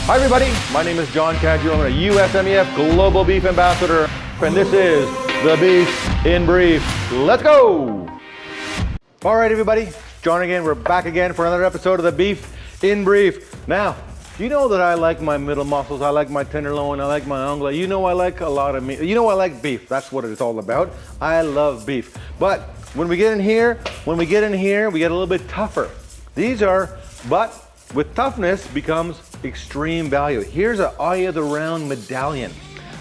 Hi everybody, my name is John Cadieux. I'm a USMEF Global Beef Ambassador, and this is the Beef in Brief. Let's go! All right everybody, John again. We're back again for another episode of the Beef in Brief. Now, you know that I like my middle muscles, I like my tenderloin, I like my ungula. You know I like a lot of meat. You know I like beef. That's what it's all about. I love beef. But when we get in here, we get a little bit tougher. But with toughness becomes extreme value. Here's an Eye of the Round Medallion.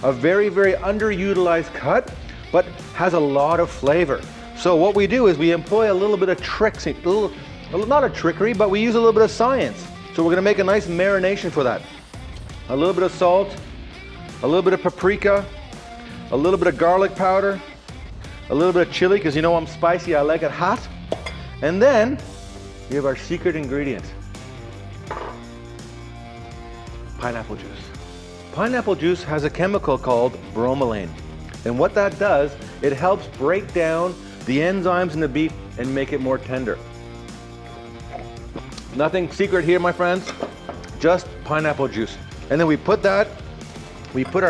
A very, very underutilized cut, but has a lot of flavor. So what we do is we employ a little bit of tricks, not a trickery, but we use a little bit of science. So we're gonna make a nice marination for that. A little bit of salt, a little bit of paprika, a little bit of garlic powder, a little bit of chili, because you know I'm spicy, I like it hot. And then we have our secret ingredient. Pineapple juice. Pineapple juice has a chemical called bromelain. And what that does, it helps break down the enzymes in the beef and make it more tender. Nothing secret here, my friends, just pineapple juice. And then we put our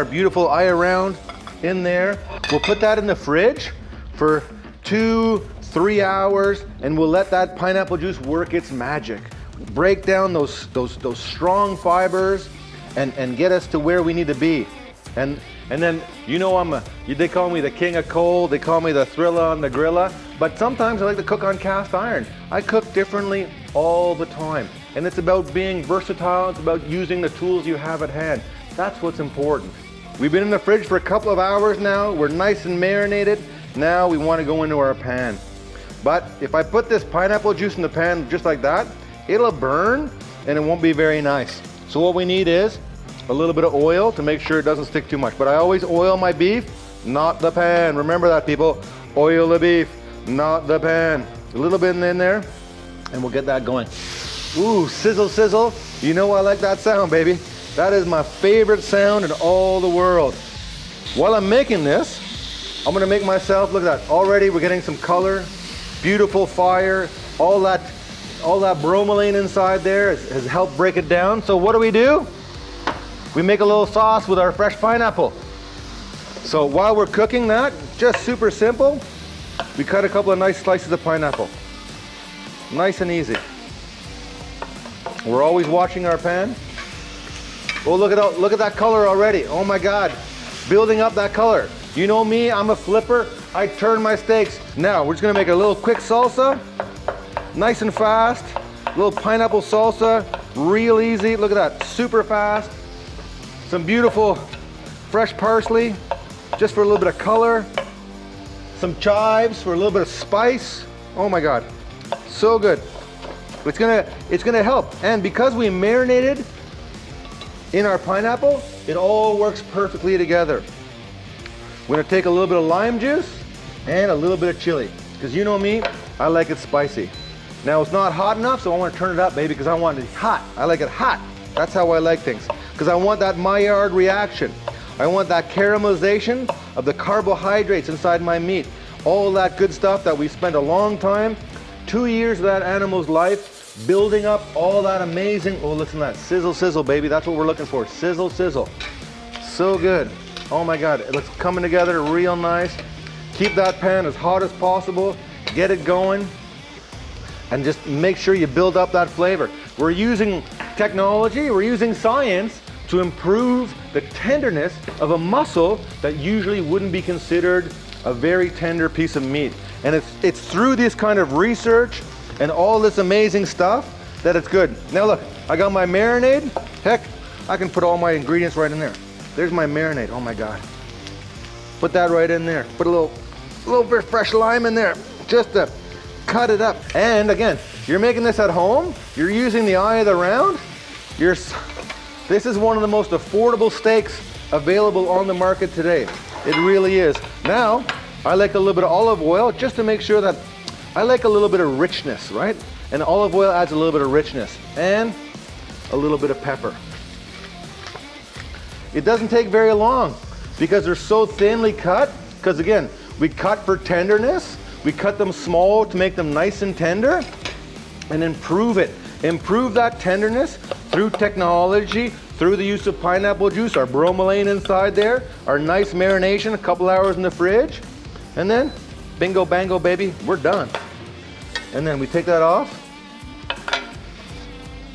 beautiful Eye of Round in there. We'll put that in the fridge for 2-3 hours, and we'll let that pineapple juice work its magic. Break down those strong fibers and get us to where we need to be. And then, you know, they call me the king of coal, they call me the thriller on the grilla, but sometimes I like to cook on cast iron. I cook differently all the time. And it's about being versatile, it's about using the tools you have at hand. That's what's important. We've been in the fridge for a couple of hours now, we're nice and marinated. Now we want to go into our pan. But if I put this pineapple juice in the pan just like that, it'll burn and it won't be very nice. So what we need is a little bit of oil to make sure it doesn't stick too much. But I always oil my beef, not the pan. Remember that, people. Oil the beef, not the pan. A little bit in there, and we'll get that going. Ooh, sizzle, sizzle. You know I like that sound, baby. That is my favorite sound in all the world. While I'm making this, I'm gonna make myself, look at that. Already we're getting some color, beautiful fire, all that bromelain inside there has helped break it down. So what do? We make a little sauce with our fresh pineapple. So while we're cooking that, just super simple, we cut a couple of nice slices of pineapple. Nice and easy. We're always watching our pan. Oh, look at that color already. Oh my God, building up that color. You know me, I'm a flipper. I turn my steaks. Now we're just gonna make a little quick salsa. Nice and fast, little pineapple salsa, real easy. Look at that, super fast. Some beautiful fresh parsley, just for a little bit of color. Some chives for a little bit of spice. Oh my God, so good. It's gonna help. And because we marinated in our pineapple, it all works perfectly together. We're gonna take a little bit of lime juice and a little bit of chili. Because you know me, I like it spicy. Now it's not hot enough, so I want to turn it up, baby, because I want it hot. I like it hot. That's how I like things. Because I want that Maillard reaction. I want that caramelization of the carbohydrates inside my meat. All that good stuff that we spent a long time, 2 years of that animal's life, building up all that amazing, oh listen to that, sizzle, sizzle, baby. That's what we're looking for, sizzle, sizzle. So good. Oh my God, it's coming together real nice. Keep that pan as hot as possible. Get it going. And just make sure you build up that flavor. We're using technology, we're using science to improve the tenderness of a muscle that usually wouldn't be considered a very tender piece of meat. And it's through this kind of research and all this amazing stuff that it's good. Now look, I got my marinade. Heck, I can put all my ingredients right in there. There's my marinade, oh my God. Put that right in there. Put a little bit of fresh lime in there, just to cut it up. And again, you're making this at home, you're using the Eye of the Round, this is one of the most affordable steaks available on the market today. It really is. Now, I like a little bit of olive oil just to make sure that I like a little bit of richness, right? And olive oil adds a little bit of richness. And a little bit of pepper. It doesn't take very long because they're so thinly cut, because again, we cut for tenderness. We cut them small to make them nice and tender and improve it. Improve that tenderness to through technology, through the use of pineapple juice, our bromelain inside there, our nice marination, a couple hours in the fridge, and then bingo bango baby, we're done. And then we take that off.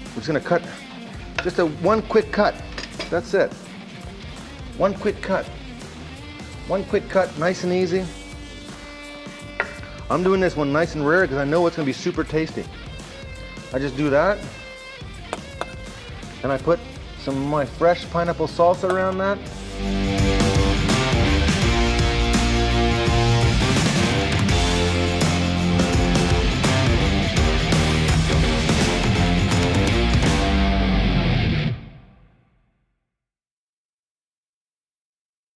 We're just gonna cut, just one quick cut. That's it. One quick cut. One quick cut, nice and easy. I'm doing this one nice and rare because I know it's gonna be super tasty. I just do that. And I put some of my fresh pineapple salsa around that.